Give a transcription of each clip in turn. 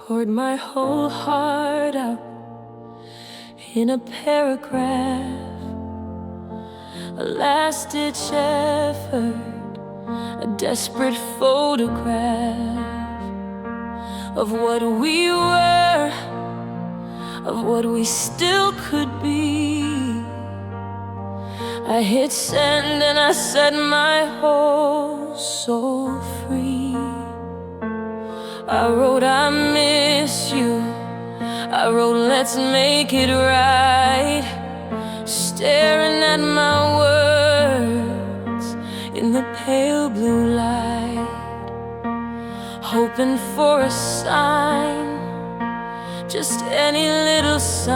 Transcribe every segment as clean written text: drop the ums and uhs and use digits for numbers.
poured my whole heart out in a paragraph, a last-ditch effort, a desperate photograph of what we were, of what we still could be. I hit send and I set my whole soul free. I wrote I miss you, I wrote let's make it right, staring at my words in the pale blue light, hoping for a sign, just any little sign.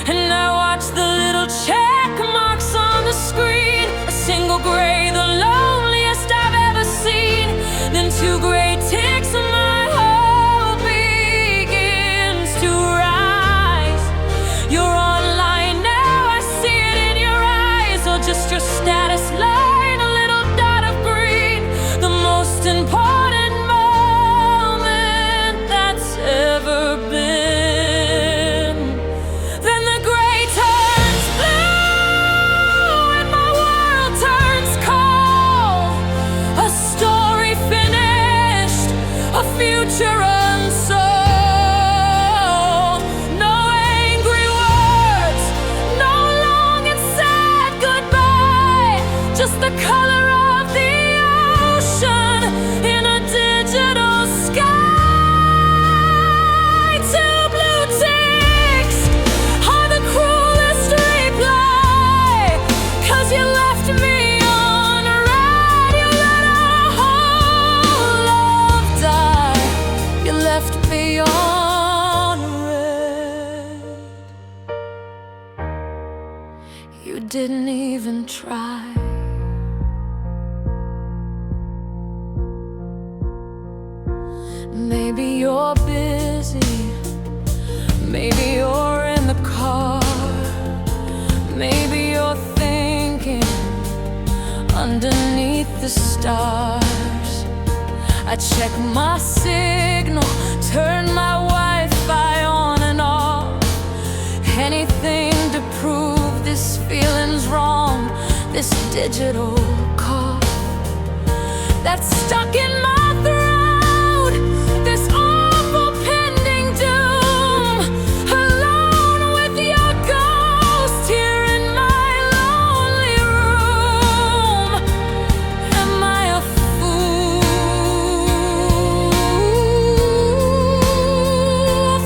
And I watched the little check marks on the screen, a single gray, the loneliest I've ever seen, then two gray ticks and my hope begins to rise. You're online now, I see it in your eyes, or just your status line, a little dot of green, the most important moment that's ever been. Then the gray turns blue and my world turns cold, a story finished, a future unsold. No angry words, no long and sad goodbye, just the color of the ocean in a digital sky. Two blue ticks are the cruelest reply, 'cause you left me on red, you let our whole love die. You left me on red. You didn't even try. Maybe you're busy, maybe you're in the car, maybe you're thinking underneath the stars. I check my signal, turn my Wi-Fi on and off, anything to prove this feeling's wrong, this digital cough that's stuck in my throat, this awful pending doom, alone with your ghost here in my lonely room. Am I a fool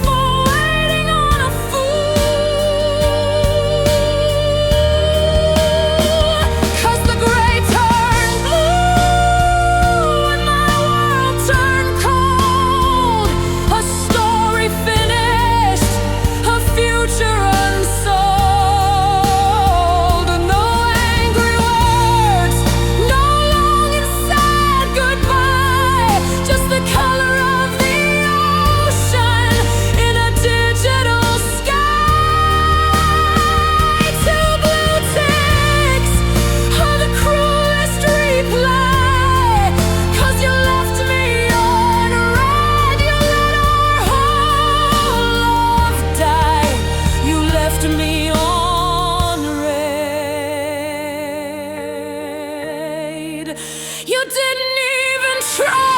for waiting on a fool? 'Cause the gray turned blue and my world turned cold, a story finished, a future unsold. No angry words, no long and sad goodbye, just the color of the ocean in a digital sky. Two blue ticks are the cruelest reply, 'cause you left me on red, you let our whole love die. You left me on red. You didn't even try.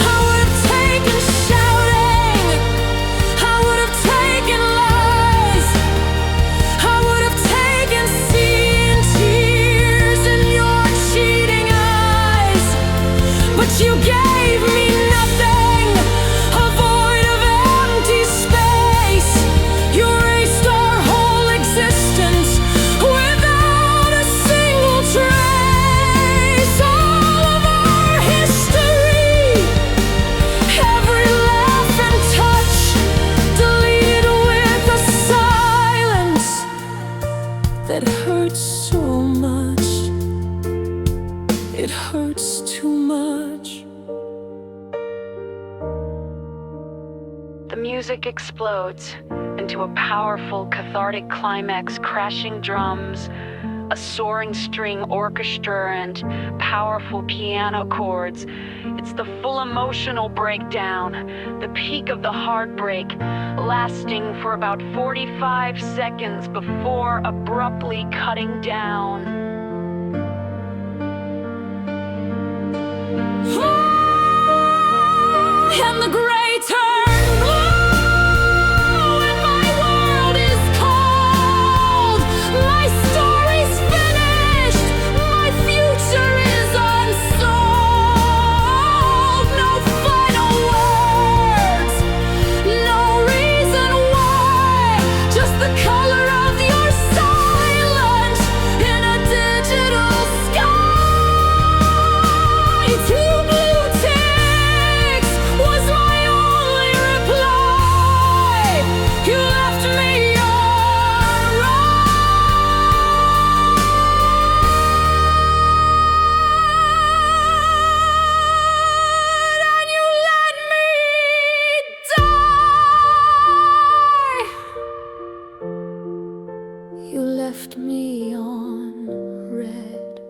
I would have taken shouting, I would have taken lies, I would have taken seeing tears in your cheating eyes, but you gave me nothing, a void of empty space. You erased our whole existence without a single trace. All of our history, every laugh and touch, deleted with a silence that hurts so much. It hurts too much. The music explodes. into a powerful, cathartic climax, crashing drums, a soaring string orchestra, and powerful piano chords. It's the full emotional breakdown, the peak of the heartbreak, lasting for about 45 seconds before abruptly cutting down. And the gray turn blue, and my world is cold. My story's finished, my future is unsolved. No final words, no reason why, just the color of your silence in a digital sky. Two blue ticks was my only reply. You left me on red, and you let me die. You left me on red.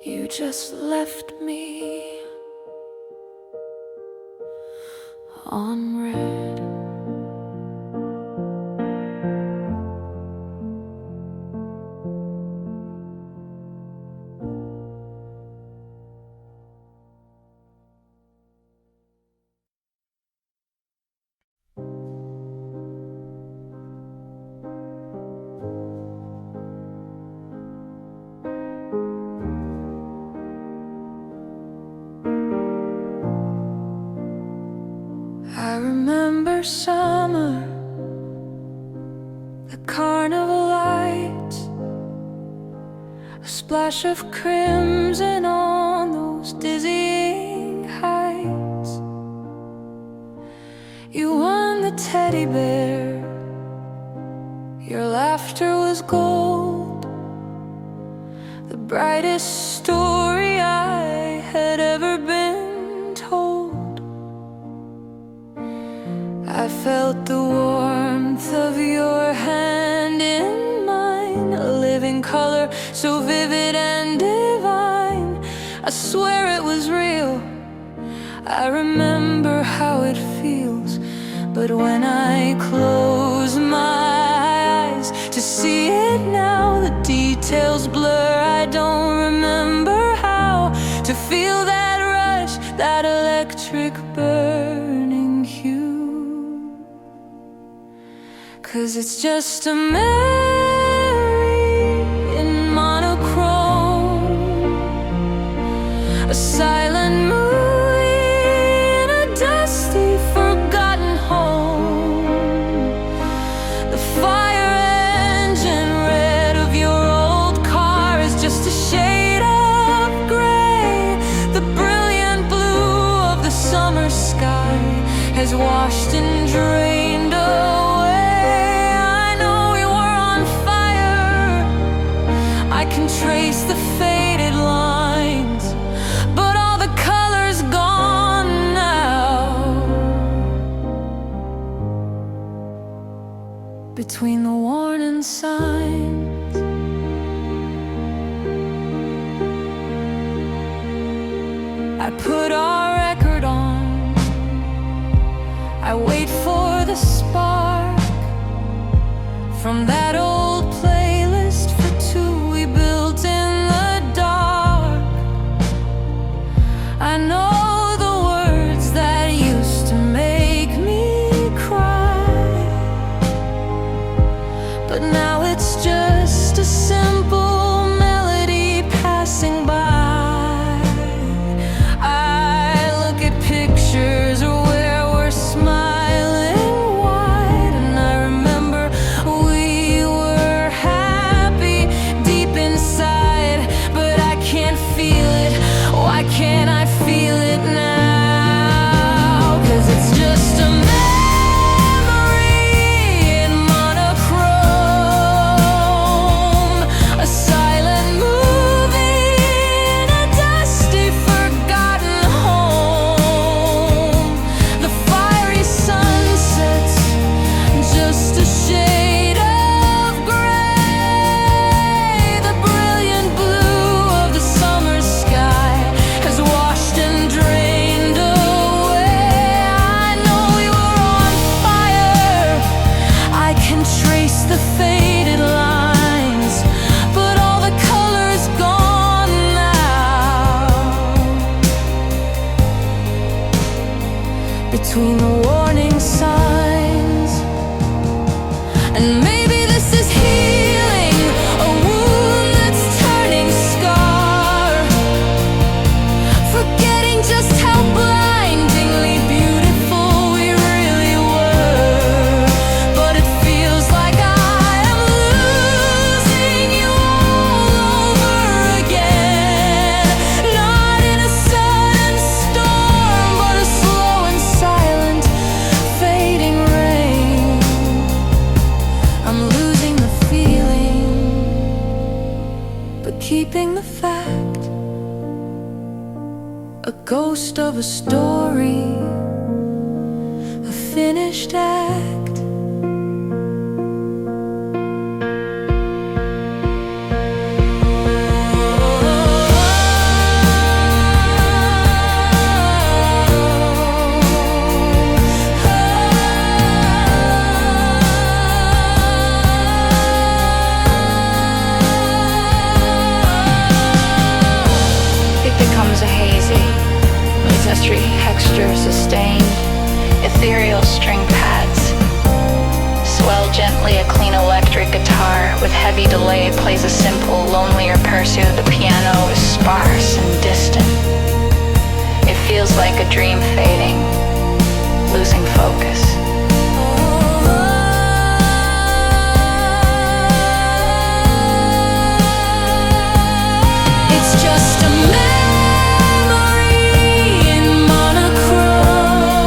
You just left me on red. I remember summer, the carnival lights, a splash of crimson on those dizzying heights. You won the teddy bear, your laughter was gold, the brightest story I had ever been told. I felt the warmth of your hand in mine, a living color so vivid and divine. I swear it was real. I remember how it feels, but when I close my eyes to see it now, the details blur. I don't remember how to feel that rush, that electric burning hue. 'Cause it's just a memory in monochrome, a silent movie in a dusty, forgotten home. The fire engine red of your old car is just a shade of gray. The brilliant blue of the summer sky has washed and drained away. I can trace the faded lines, but all the color's gone now. Between the warning signs, I put our record on. I wait for the spark from that old playlist for two we built in the dark. I know the words that used to make me cry, but now it's just a simple melody passing by. I look at pictures where we're smiling wide, and I remember we were happy deep inside, but I can't feel it. Why can't I feel it? between the warning signs. And maybe this is healing, a wound that's turning scar, forgetting just how blindingly beautiful we really were. But it feels like I am losing you all over again, not in a sudden storm, but a slow and silent fading rain. I'm losing the feeling, but keeping the fact, a ghost of a story, a finished act. It becomes a hazy, ancestry texture sustained, ethereal string pads. Swell gently a clean electric guitar with heavy delay plays a simple, lonelier pursuit. The piano is sparse and distant. It feels like a dream fading, losing focus. It's just a memory in monochrome,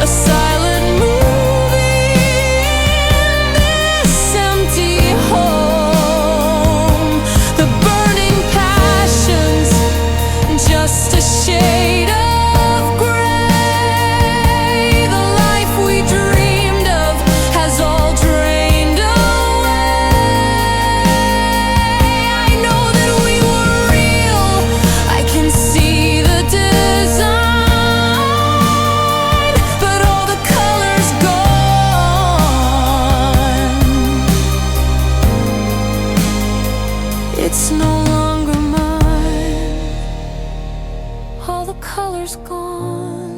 a silent movie in this empty home. The burning passions, just a shade of gray. The life we dreamed of has all drained away. I know that we were real, I can see the design, but all the colors gone. It's no longer mine, all the colors gone.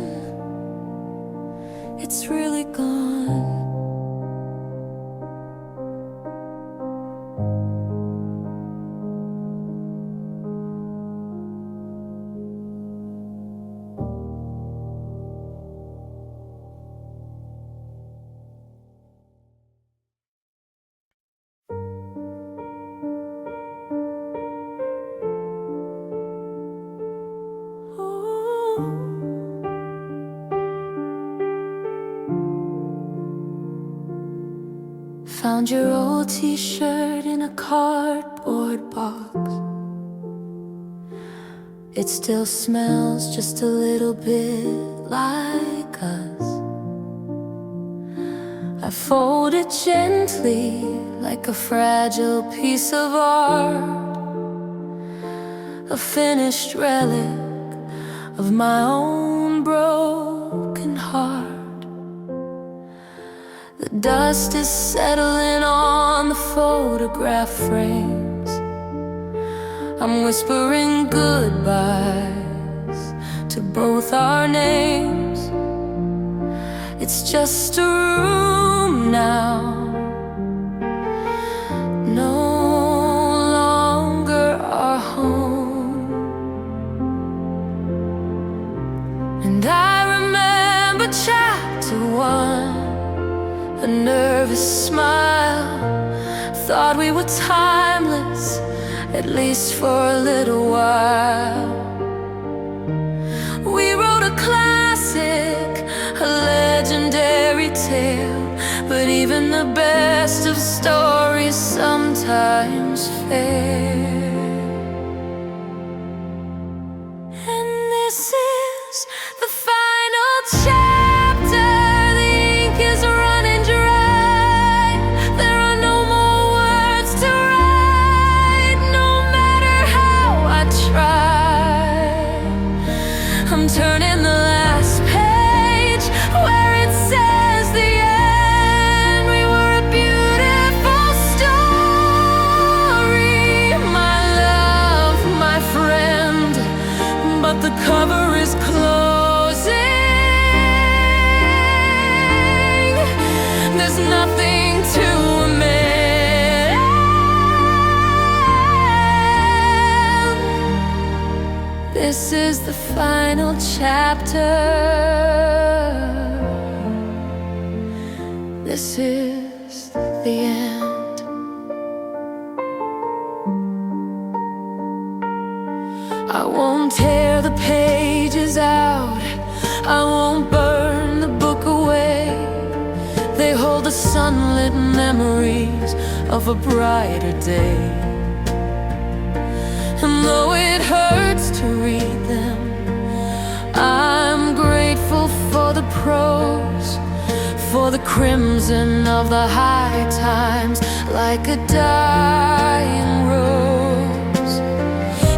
It's really gone. Found your old t-shirt in a cardboard box. It still smells just a little bit like us. I fold it gently like a fragile piece of art, a finished relic of my own broken heart. The dust is settling on the photograph frames. I'm whispering goodbyes to both our names. It's just a room now, no longer our home. And I remember chapter 1, a nervous smile. Thought we were timeless, at least for a little while. We wrote a classic, a legendary tale, but even the best of stories sometimes fail. And this is the final chapter. The ink is running dry. There are no more words to write, no matter how I try. I'm turning the last page where it says the end. We were a beautiful story, my love, my friend, but the cover is closing. This is the final chapter. This is the end. I won't tear the pages out, I won't burn the book away. They hold the sunlit memories of a brighter day. And though it hurts to read them, I'm grateful for the prose, for the crimson of the high times, like a dying rose.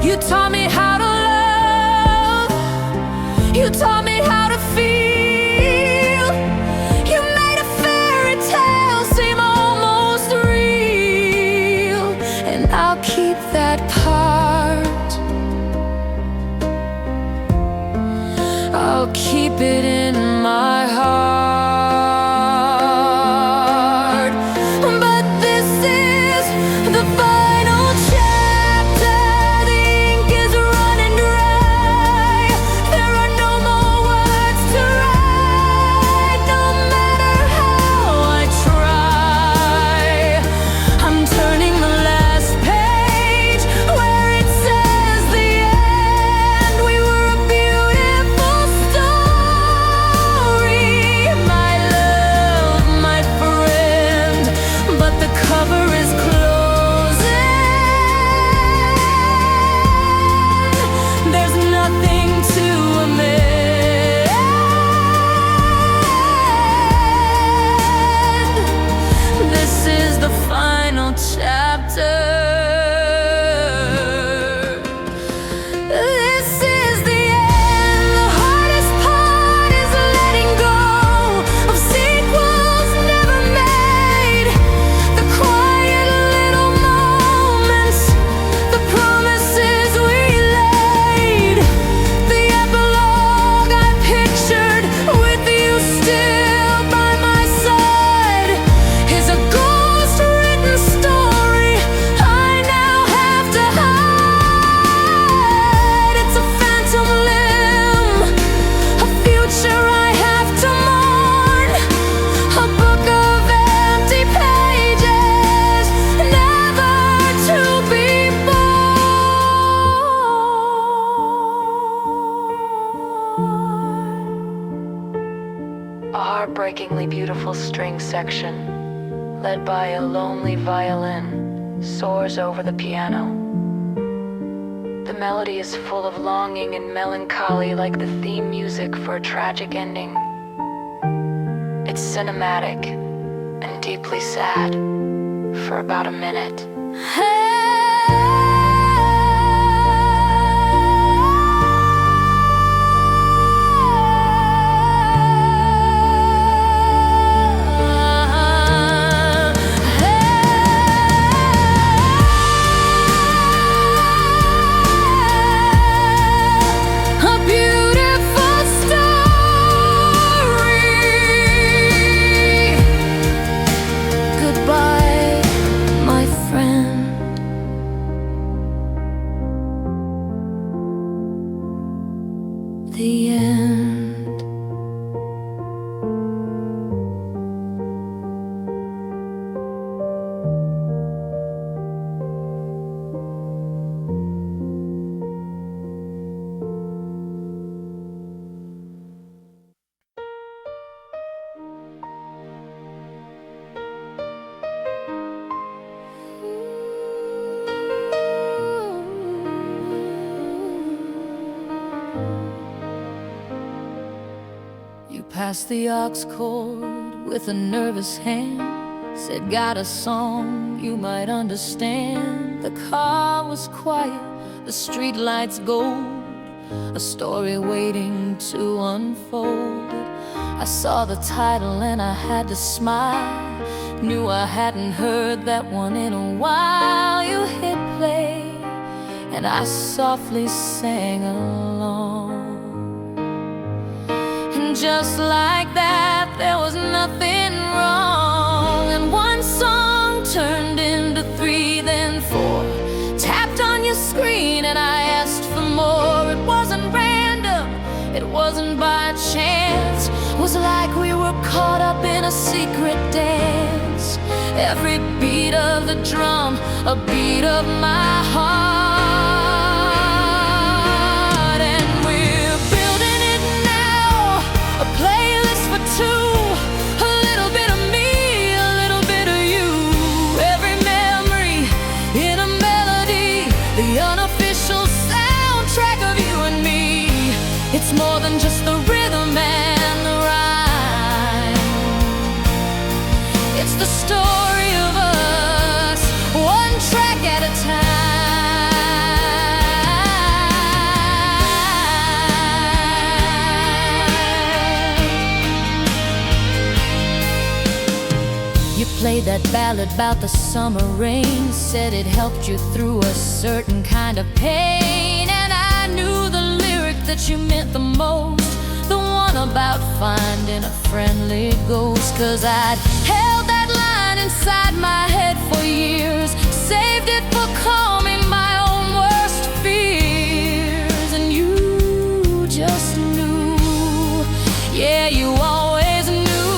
You taught me how to love, you taught me how to feel. You made a fairy tale seem almost real, and I'll keep that part. I'll keep it in my heart. But this is the final chapter. The ink is running dry. There are no more words to write. No matter how I try, I'm turning the last page where it says the end. We were a beautiful story, my love, my friend. But the cover is closing. There's nothing to amend. This is the final chapter. This is the end. The hardest part is letting go of sequels never made. The quiet little moments, the promises we laid. The epilogue I pictured with you still by my side is a ghost-written story I now have to hide. It's a phantom limb, a future I have to mourn, a book of empty pages, never to be born. A heartbreakingly beautiful string section, led by a lonely violin, soars over the piano. The melody is full of longing and melancholy, like the theme music for a tragic ending. It's cinematic and deeply sad for about a minute. A beautiful story. Goodbye, my friend. The end. You passed the aux chord with a nervous hand, said got a song you might understand. The car was quiet, the street lights gold, a story waiting to unfold. I saw the title and I had to smile, knew I hadn't heard that one in a while. You hit play and I softly sang along. And just like that, there was nothing wrong. And one song turned into three, then four. Tapped on your screen and I asked for more. It was wasn't by chance. Was like we were caught up in a secret dance. Every beat of the drum, a beat of my heart. And we're building it now, a playlist for two. A little bit of me, a little bit of you. Every memory in a melody, the unofficial soundtrack of you and me. It's more than just the rhythm and the rhyme. It's the story of us, one track at a time. You played that ballad about the summer rain, said it helped you through a certain kind of pain. And I knew the lyric that you meant the most, the one about finding a friendly ghost. 'Cause I'd held that line inside my head for years, saved it for calming my own worst fears. And you just knew, yeah, you always knew.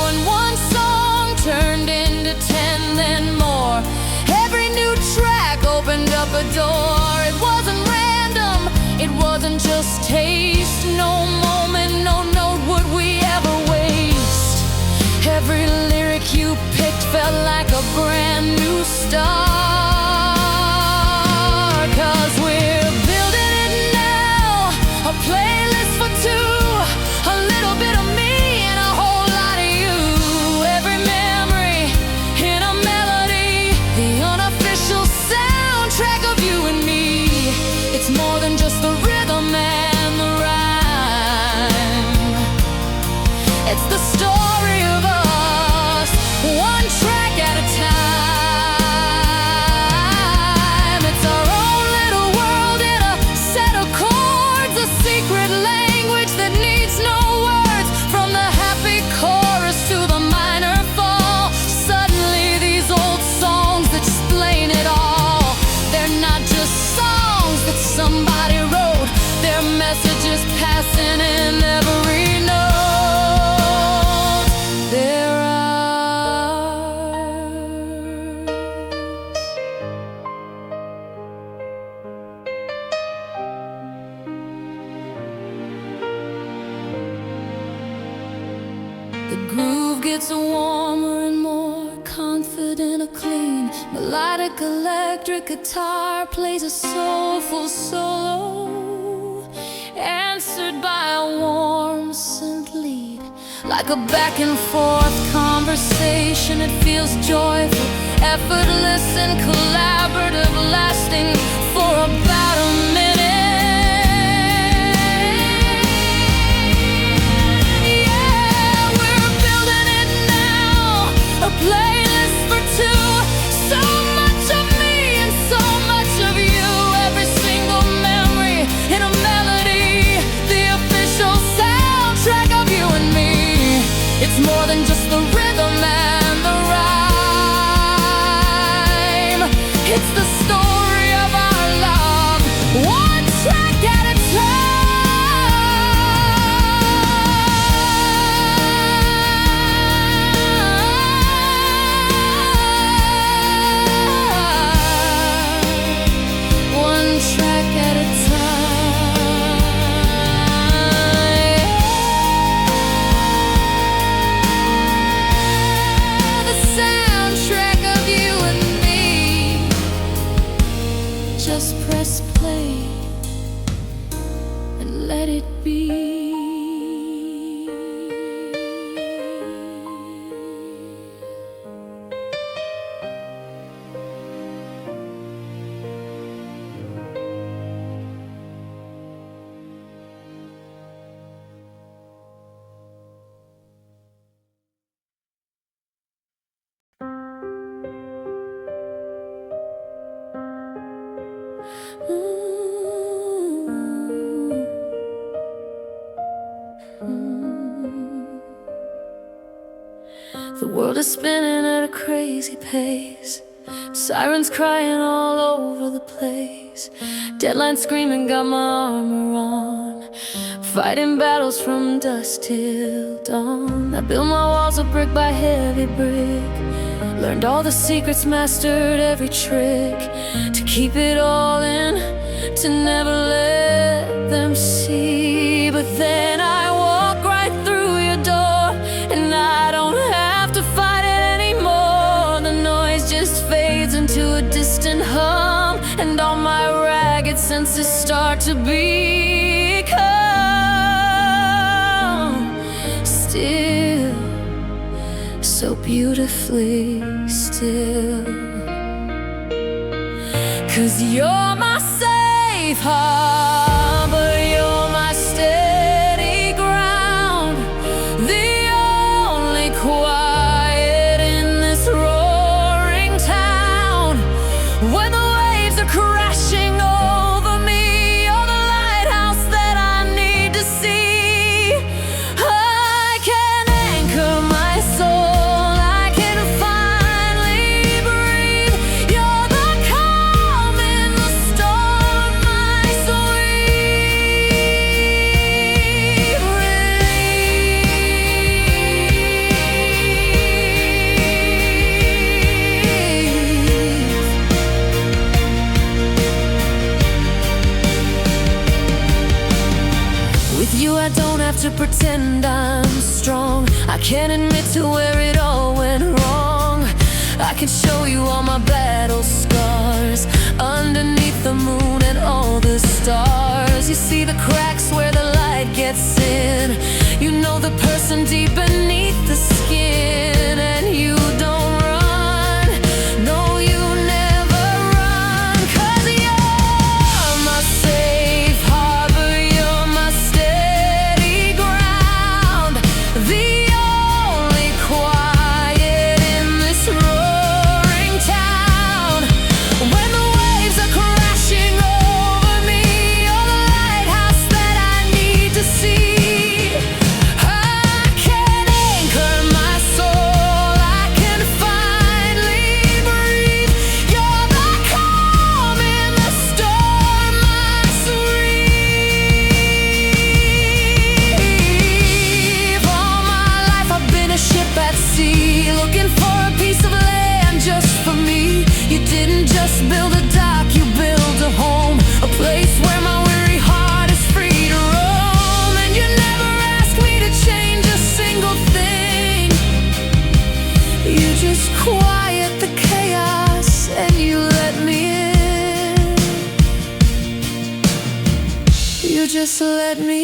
And one song turned into 10, then more. Every new track opened up a door. It wasn't random, it wasn't just taste. No moment, no note would we ever waste. Every lyric you picked felt like a brand new start. 'Cause we're building it now, a playlist for two. A little bit of me and a whole lot of you. Every memory in a melody, the unofficial soundtrack of you and me. It's more than just the rhythm and the rhyme. It's the story of us, one track at a time. It's our own little world in a set of chords, a secret language that needs no words. From the happy chorus to the minor fall, suddenly these old songs explain it all. They're not just songs that somebody wrote, they're messages passing in every note. They're ours. The groove gets warmer and more confident, a clean melodic electric guitar plays a soulful solo, answered by a warm synth lead. Like a back and forth conversation, it feels joyful, effortless and collaborative, lasting for about a minute. Yeah, we're building it now, a playlist for two. So much of me and so much of you. Every single memory in a melody, the official soundtrack of you and me. It's more than just the rhythm and the rhyme. It's the story of our love, one track at a time. One track at a time. The soundtrack of you and me. Just press play and let it be. The world is spinning at a crazy pace. Sirens crying all over the place. Deadlines screaming, got my armor on. fighting battles from dusk till dawn. I built my walls of brick by heavy brick, learned all the secrets, mastered every trick, to keep it all in, to never let them see. But then I walk right through your door, and I don't have to fight it anymore. The noise just fades into a distant hum, and all my ragged senses start to become still, so beautifully still. 'Cause you're my safe harbor, you're my steady ground, the only quiet in this roaring town. When the waves are crashing over me, you're the lighthouse that I need to see. I can anchor my soul, I can finally breathe. You're the calm in the storm, my sweet relief. With you I don't have to pretend I'm strong, I can admit to where it all went wrong. I can show you all my battle scars, underneath the moon and all the stars. You see the cracks where the light gets in, you know the person deep beneath the skin. And you don't run, no you never run, 'cause you're my safe harbor, you're my steady ground, the only quiet in this roaring town. When the waves are crashing over me, you're the lighthouse that I need to see. I can anchor my soul, I can finally breathe. You're the calm in the storm, my sweet. All my life I've been a ship at sea, looking for a piece of land just for me. You didn't just build a dock, you built a home, a place where my weary heart is free to roam. And you never asked me to change a single thing, you just quiet the chaos and you let me in. You just let me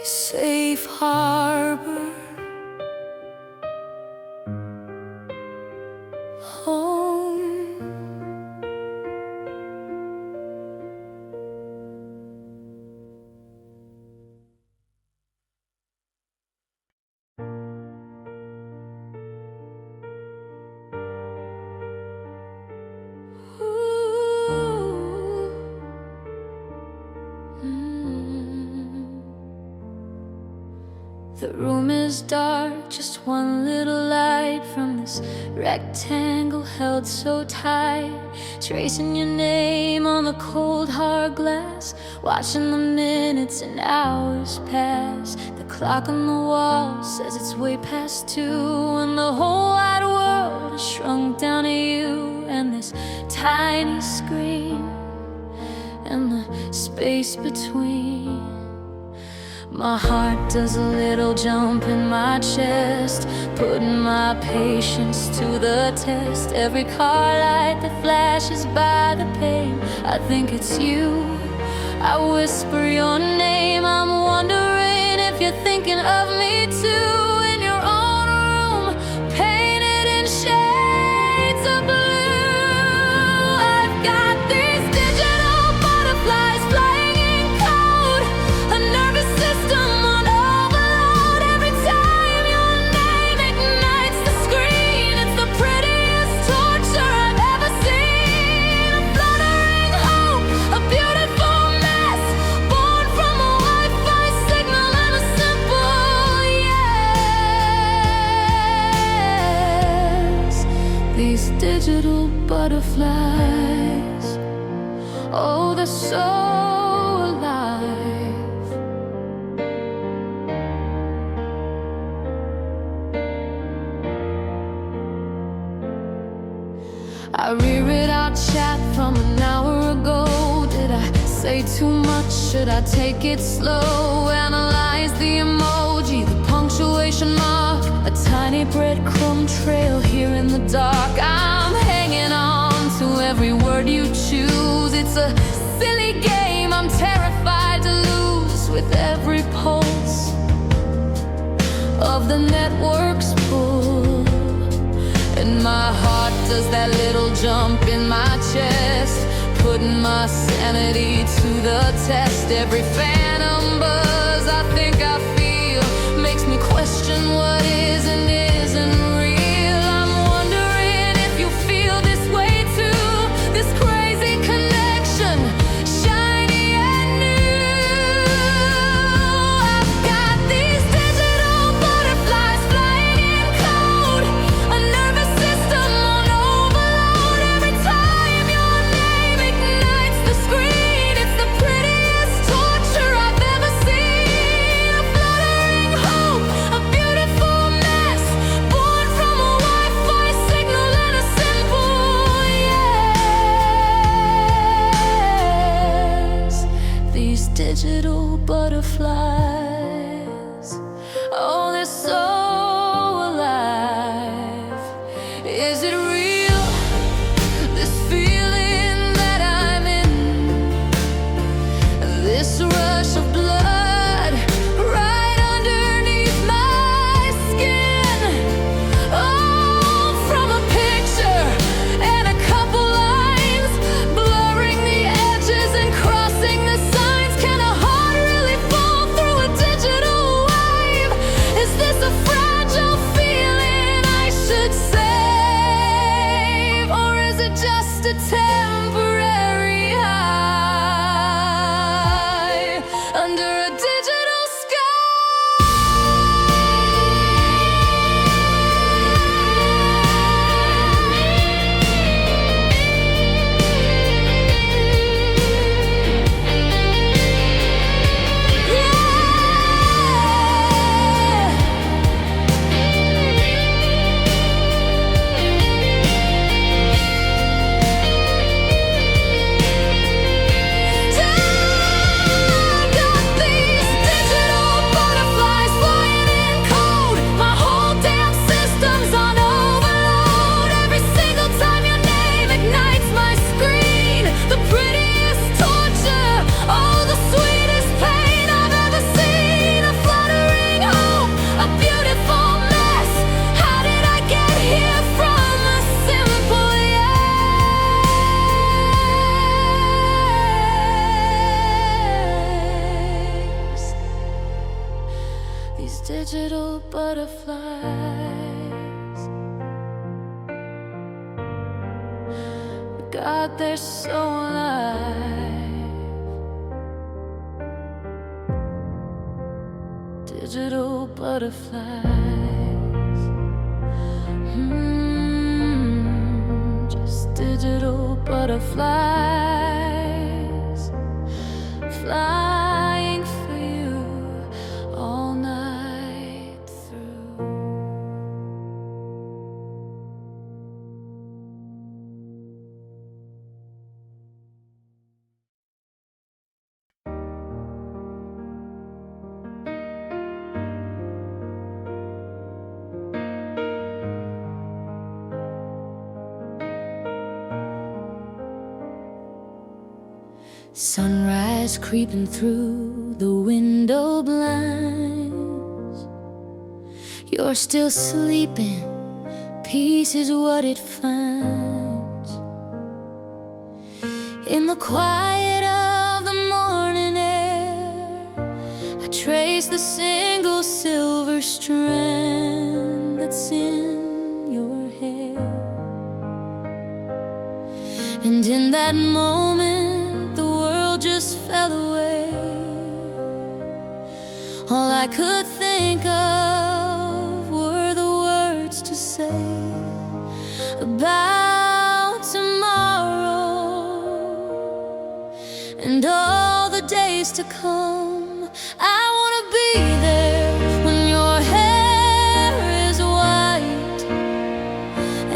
safe harbor, home. The room is dark, just one little light from this rectangle held so tight. Tracing your name on the cold hard glass, watching the minutes and hours pass. The clock on the wall says it's way past 2, and the whole wide world has shrunk down to you and this tiny screen and the space between. My heart does a little jump in my chest, putting my patience to the test. Every car light that flashes by the pane, I think it's you. I whisper your name, I'm wondering if you're thinking of me too. In your own room, painted in shades of blue, I've got these digital butterflies flying in code, a nervous system on overload. Every time your name ignites the screen, it's the prettiest torture I've ever seen. A fluttering hope, a beautiful mess, born from a Wi-Fi signal and a simple yes. These digital butterflies, oh, they're so alive. I reread our chat from an hour ago. Did I say too much? Should I take it slow? Analyze the emoji, the punctuation mark, a tiny breadcrumb trail here in the dark. I'm hanging on to every word you choose. It's a silly game I'm terrified to lose with every pulse of the network's pull. And my heart does that little jump in my chest, putting my sanity to the test. Every phantom buzz I think I feel makes me question what is and isn't real. I'm wondering if you feel this way too, this crazy connection, shiny and new. I've got these digital butterflies flying in code, a nervous system on overload. Every time your name ignites the screen, it's the prettiest torture I've ever seen. A fluttering hope, a beautiful mess, born from a Wi-Fi signal and a simple yes. These digital butterflies, oh, they're so alive. Is it real, this feeling that I'm in, this rush of blood right underneath my skin? Oh, from a picture and a couple lines, blurring the edges and crossing the signs. Can a heart really fall through a digital wave? Is this a fragile feeling I should save, or is it just a temporary high under a digital digital butterflies. God, they're so alive. Digital butterflies. Just digital butterflies flying for you all night through. Sunrise creeping through the window blinds. You're still sleeping, peace is what it finds. In the quiet of the morning air, I trace the single silver strand that's in your hair. And in that moment just fell away. All I could think of were the words to say about tomorrow and all the days to come. I wanna be there when your hair is white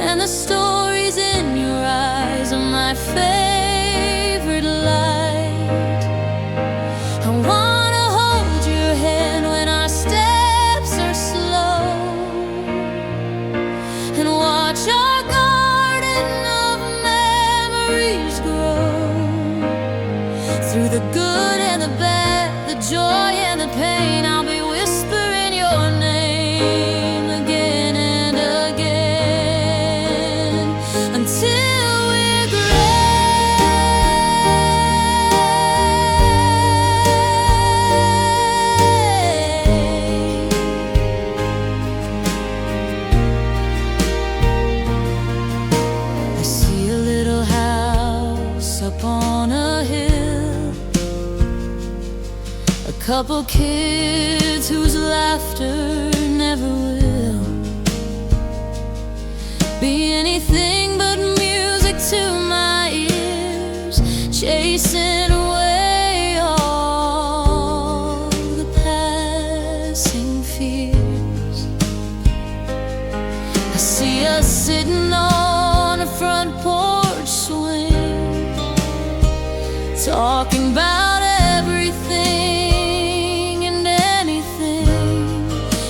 and the stories in your eyes are my favorite light. Through the good and the bad, the joy and the pain, I'll be whispering your name again and again until we're gray. I see a little house up on a hill, a couple kids whose laughter never will be anything but music to my ears, chasing away all the passing fears. I see us sitting on a front porch swing, talking about everything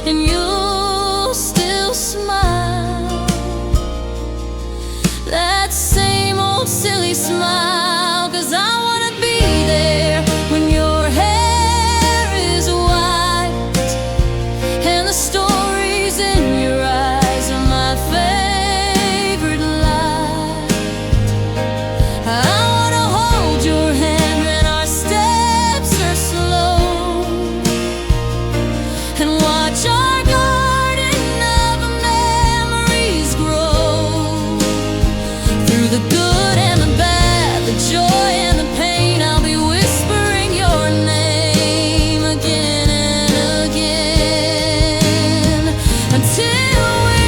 and you'll still smile, that same old silly smile, 'cause I wanna be there when your hair is white and the stories in your eyes are my favorite light. I wanna hold your hand when our steps are slow and watch our garden of memories grow. Through the good and the bad, the joy and the pain, I'll be whispering your name again and again until we're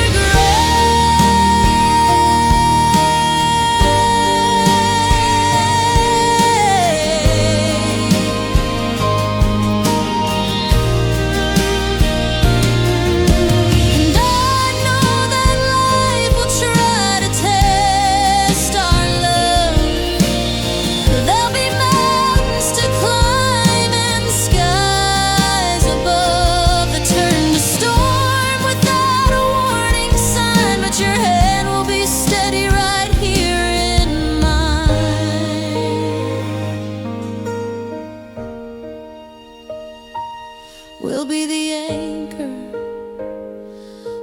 we'll be the anchor,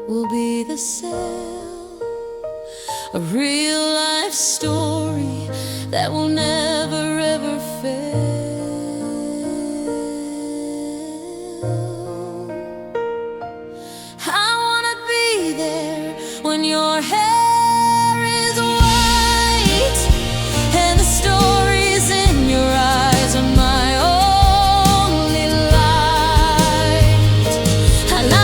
we'll be the sail, a real life story that will never ever fail. I wanna be there when your hair is white and the stories in your eyes are my only light. And I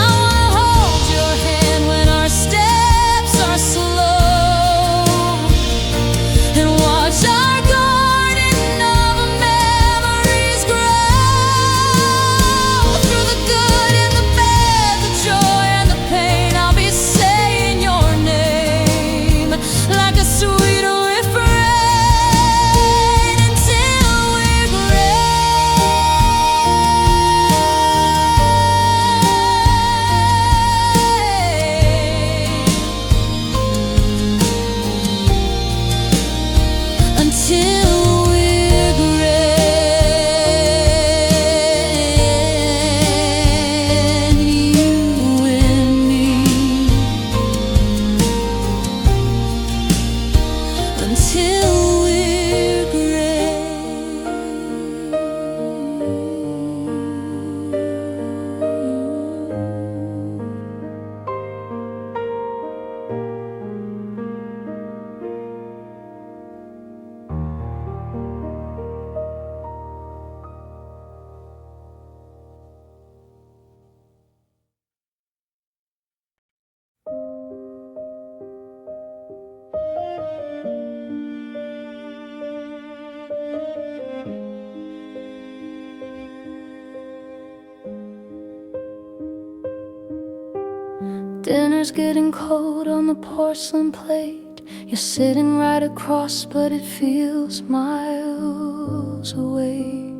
Dinner's getting cold on the porcelain plate. You're sitting right across, but it feels miles away.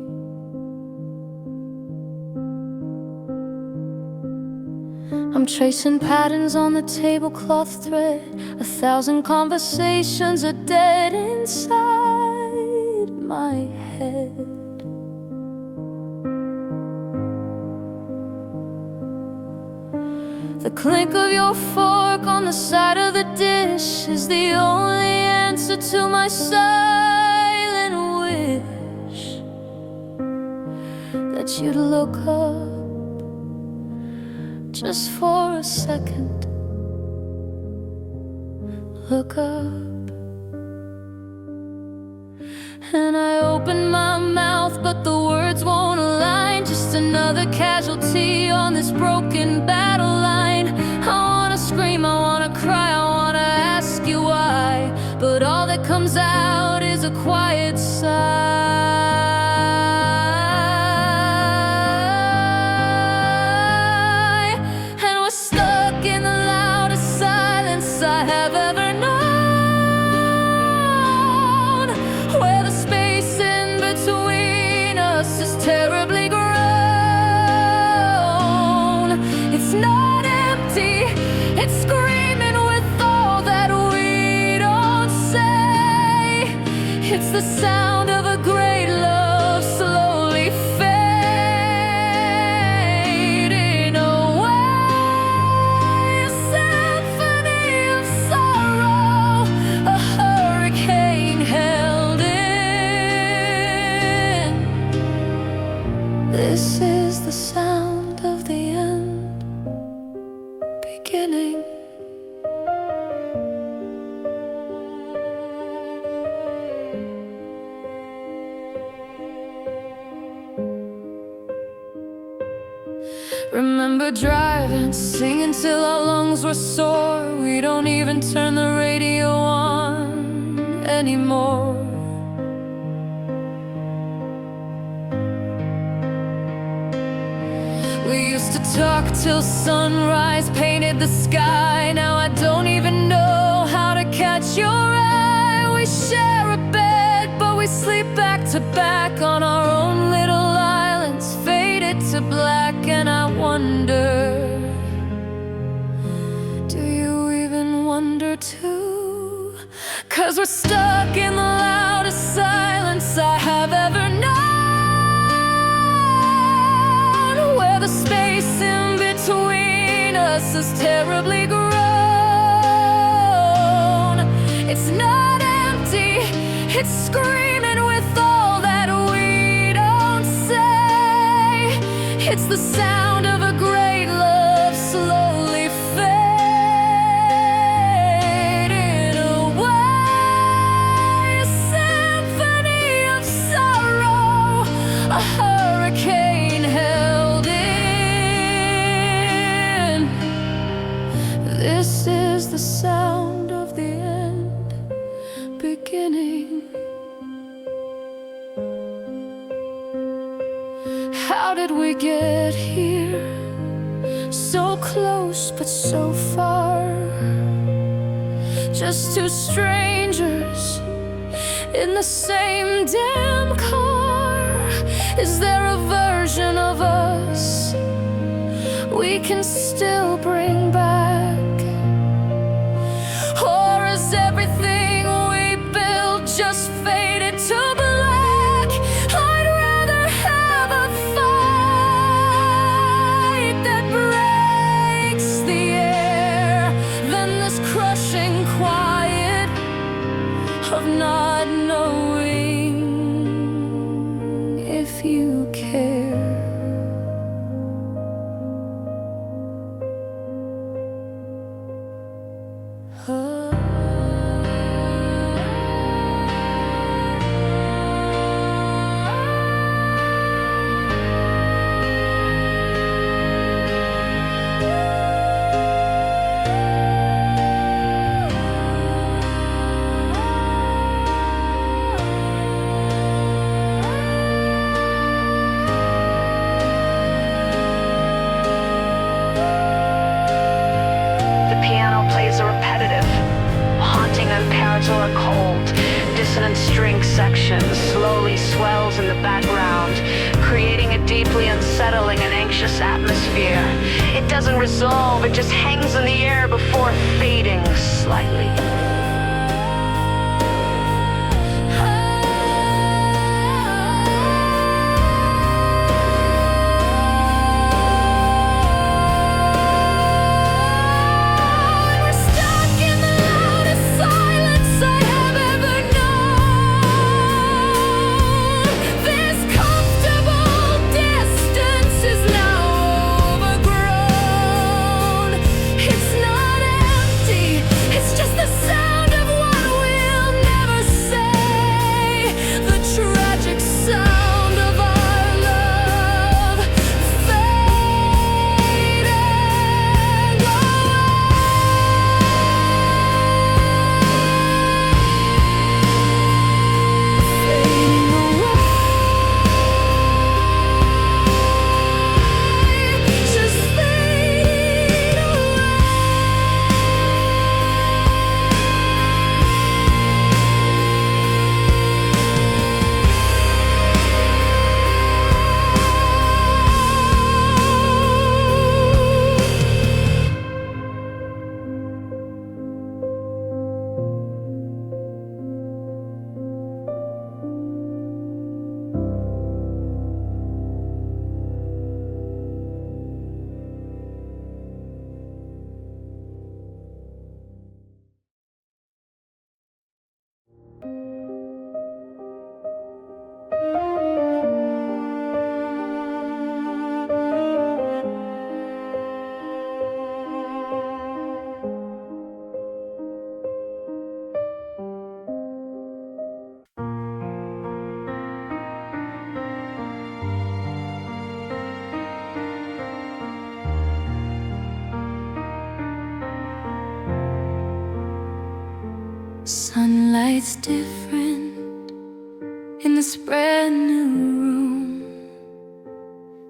I'm tracing patterns on the tablecloth thread. 1,000 conversations are dead inside my head. The clink of your fork on the side of the dish is the only answer to my silent wish that you'd look up just for a second. Look up. And I open my mouth, but the words won't align. Just another casualty on this broken battle line. I wanna scream, I wanna cry, I wanna ask you why, but all that comes out is a quiet sigh. And we're stuck in the loudest silence I have ever known, where the space in between us is terribly grown. It's not empty, it's screaming with all that we don't say. It's the sound of a great love slowly fading away. A symphony of sorrow, a hurricane held in. This is the sound of the end beginning. Remember driving, singing till our lungs were sore. We don't even turn the radio on anymore. We used to talk till sunrise painted the sky. Now I don't even know how to catch your eye. We share a bed, but we sleep back to back on our own little islands, faded to black. And I wonder, do you even wonder too? 'Cause we're stuck in the loudest silence I have ever known, where the space in between us is terribly grown. It's not empty, it's screaming with all that we don't say. It's the sound of a great love slowly fading away. A symphony of sorrow, a hurricane held in. This is the sound of the end beginning. How did we get here? So close but so far. Just two strangers in the same damn car. Is there a version of us we can still bring back? Or is everything we built just faded to black? I'd rather have a fight that breaks the air than this crushing quiet of not knowing if you care. resonant parietal are cold. Dissonant string section slowly swells in the background, creating a deeply unsettling and anxious atmosphere. It doesn't resolve, it just hangs in the air before fading slightly. Sunlight's different in this brand new room,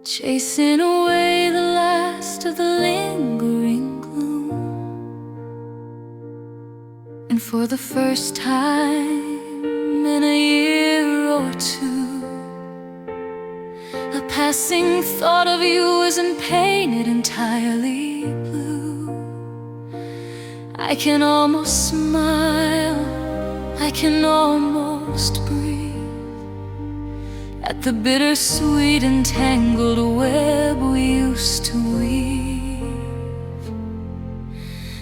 chasing away the last of the lingering gloom. And for the first time in a year or two, a passing thought of you isn't painted entirely blue. I can almost smile, I can almost breathe at the bittersweet and tangled web we used to weave.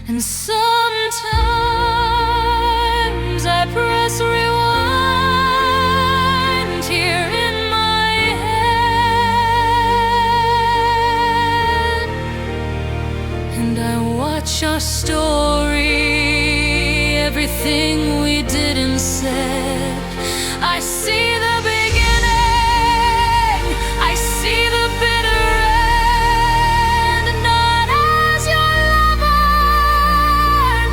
And sometimes I press rewind here in my head, and I watch our story, everything we did and said. I see the beginning, I see the bitter end. Not as your lover,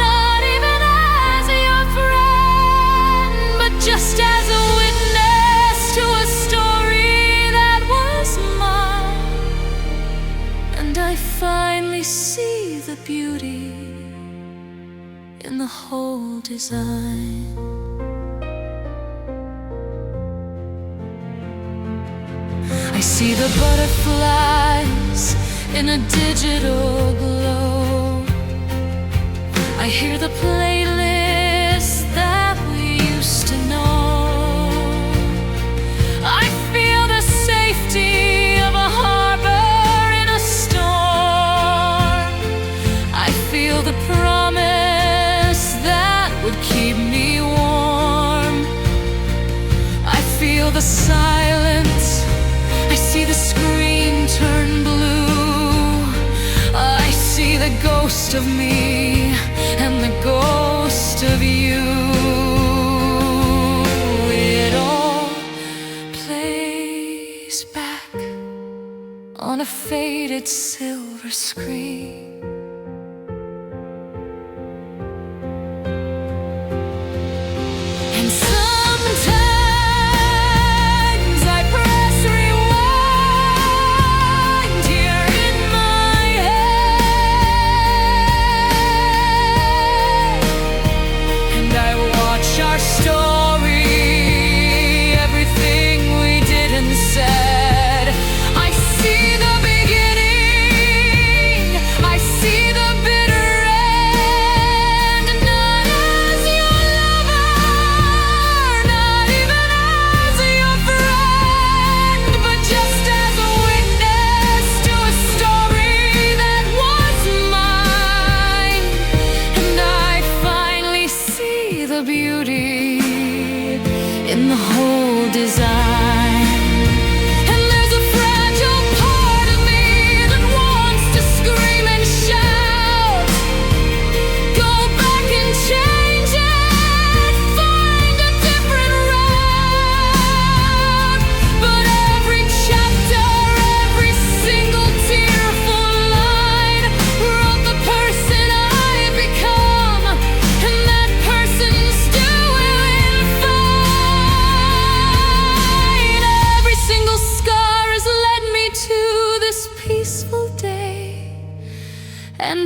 not even as your friend, but just as a witness to a story that was mine. And I finally see the beauty in the whole design. I see the butterflies in a digital glow. I hear the playlist that we used to know. I feel the safety of a harbor in a storm. I feel the promise that would keep me warm. I feel the silence, I see the screen turn blue. I see the ghost of me and the ghost of you. It all plays back on a faded silver screen. And sometimes I press rewind here in my head, and I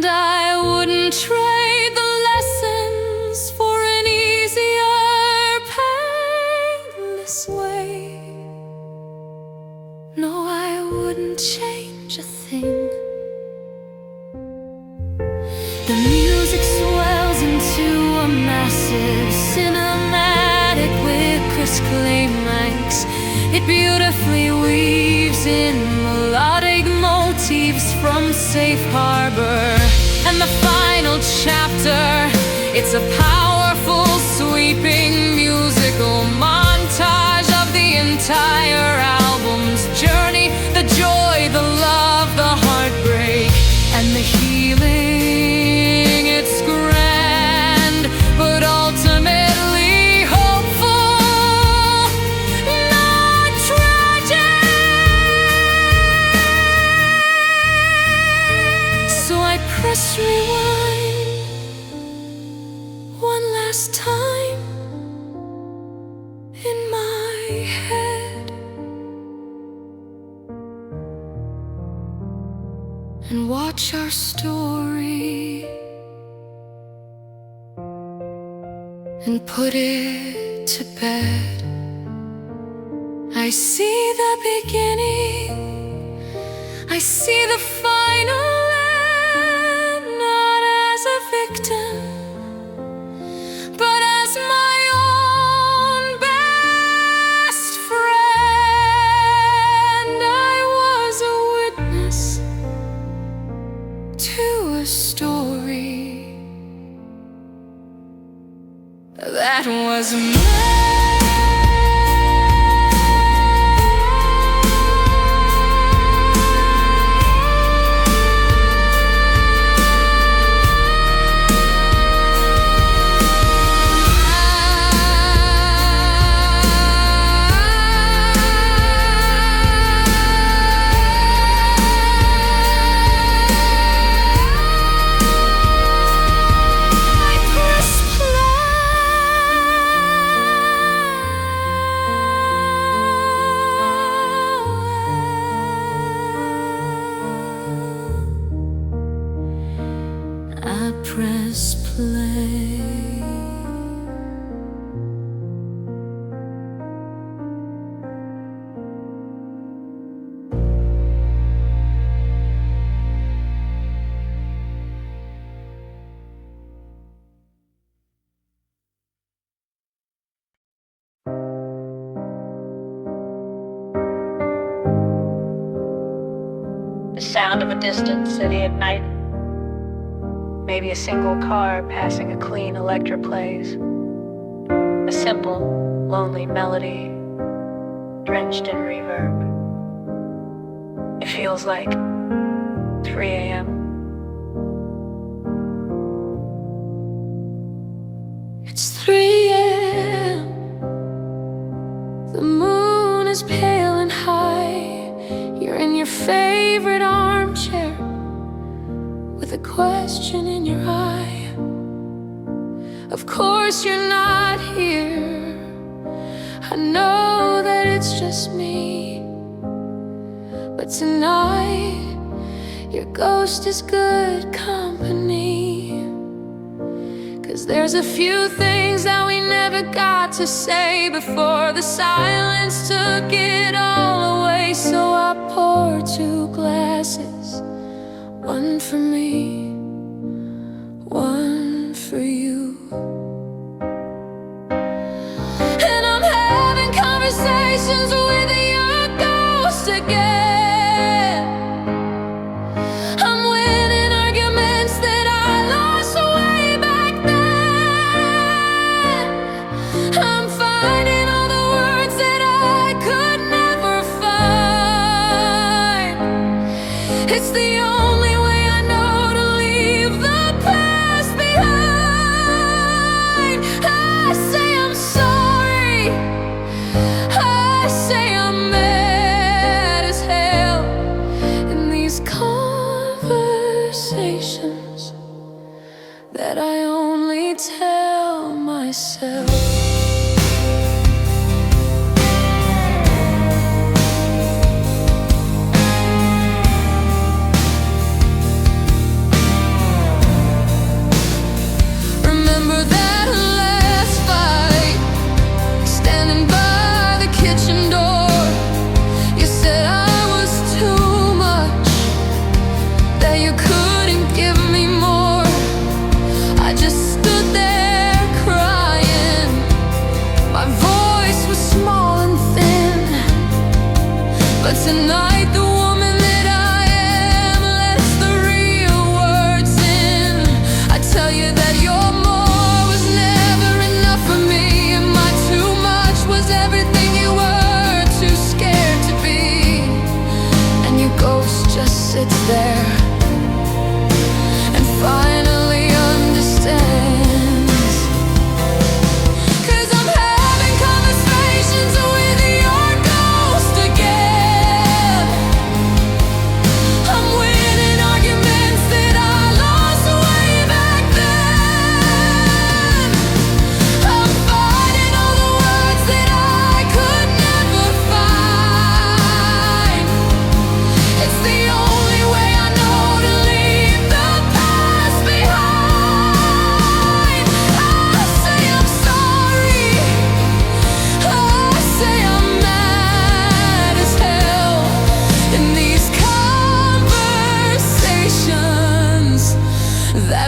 And I wouldn't trade the lessons for an easier, painless way. No, I wouldn't change a thing. The music swells into a massive cinematic with crisp climax. It beautifully weaves in melodic motifs from Safe Harbor. And the final chapter, it's a powerful, sweeping musical montage of the entire album's journey. The joy, the love, the heartbreak, and the healing. It's grand, but ultimately hopeful, not tragic. So I press rewind one last time in my head and watch our story and put it to bed. I see the beginning, I see the final end, not as a victim, but as my own best friend. I was a witness to a story that was mine. I press play. The sound of a distant city at night. Maybe a single car passing a clean electric plays. A simple, lonely melody, drenched in reverb. It feels like 3 a.m. It's 3 a.m. The moon is pale and high. You're in your favorite armchair with a question in your eye. Of course you're not here. I know that it's just me, but tonight your ghost is good company. 'Cause there's a few things that we never got to say before the silence took it all away. So I pour 2 glasses, one for me, one for you. And I'm having conversations with your ghost again. I'm winning arguments that I lost way back then. I'm finding all the words that I could never find. It's the only way I know to leave the past behind. I say I'm sorry, I say I'm mad as hell. In these conversations that I only tell myself.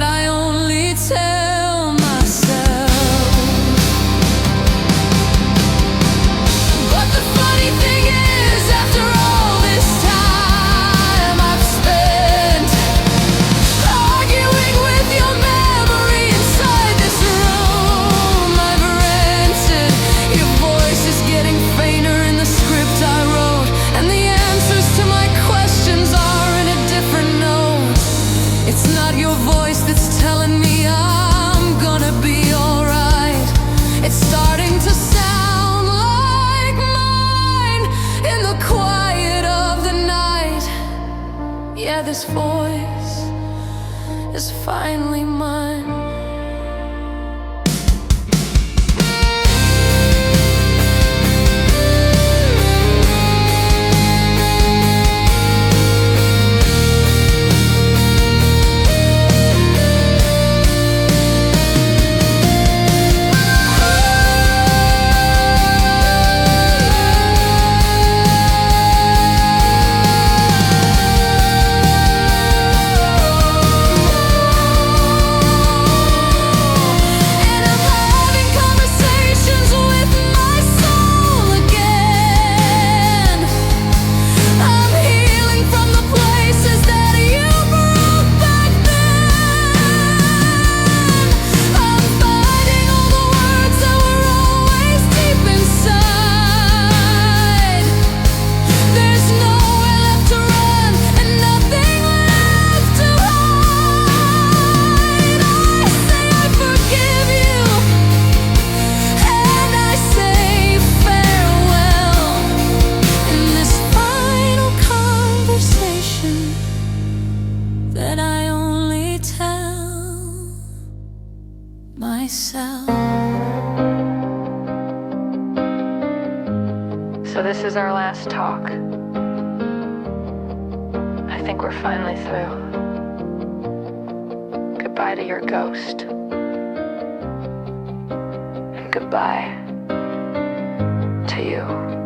that I only tell myself. But the funny thing is, after all this time I've spent arguing with your memory inside this room I've rented, your voice is getting fainter in the script I wrote, and the answers to my questions are in a different note. It's not your voice that's telling me I'm gonna be alright. It's starting to sound like mine in the quiet of the night. Yeah, this voice is finally mine. That I only tell myself. So this is our last talk. I think we're finally through. Goodbye to your ghost. And goodbye to you.